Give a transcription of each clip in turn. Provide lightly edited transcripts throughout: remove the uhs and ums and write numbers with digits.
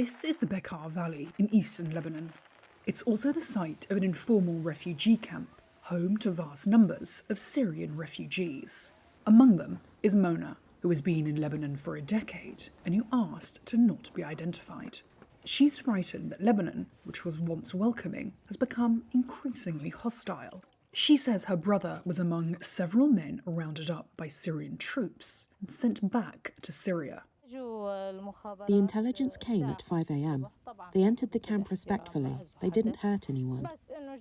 This is the Bekaa Valley in eastern Lebanon. It's also the site of an informal refugee camp, home to vast numbers of Syrian refugees. Among them is Mona, who has been in Lebanon for a decade and who asked to not be identified. She's frightened that Lebanon, which was once welcoming, has become increasingly hostile. She says her brother was among several men rounded up by Syrian troops and sent back to Syria. The intelligence came at 5 a.m. They entered the camp respectfully. They didn't hurt anyone.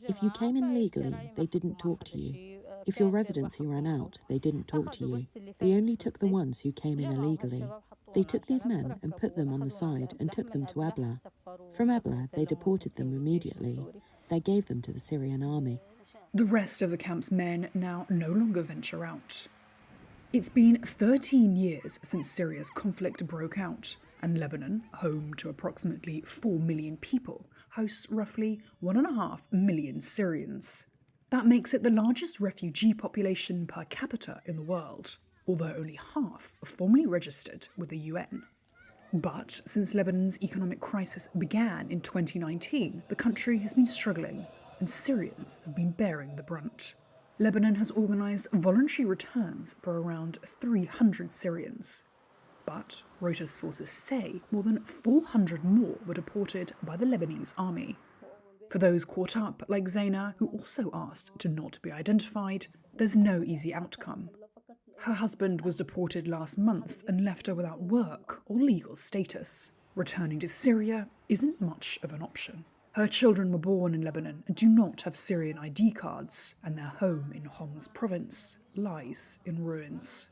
If you came in legally, they didn't talk to you. If your residency ran out, they didn't talk to you. They only took the ones who came in illegally. They took these men and put them on the side and took them to Ebla. From Ebla, they deported them immediately. They gave them to the Syrian army. The rest of the camp's men now no longer venture out. It's been 13 years since Syria's conflict broke out, and Lebanon, home to approximately 4 million people, hosts roughly 1.5 million Syrians. That makes it the largest refugee population per capita in the world, although only half are formally registered with the UN. But since Lebanon's economic crisis began in 2019, the country has been struggling, and Syrians have been bearing the brunt. Lebanon has organised voluntary returns for around 300 Syrians. But Reuters sources say more than 400 more were deported by the Lebanese army. For those caught up, like Zaina, who also asked to not be identified, there's no easy outcome. Her husband was deported last month and left her without work or legal status. Returning to Syria isn't much of an option. Her children were born in Lebanon and do not have Syrian ID cards, and their home in Homs province lies in ruins.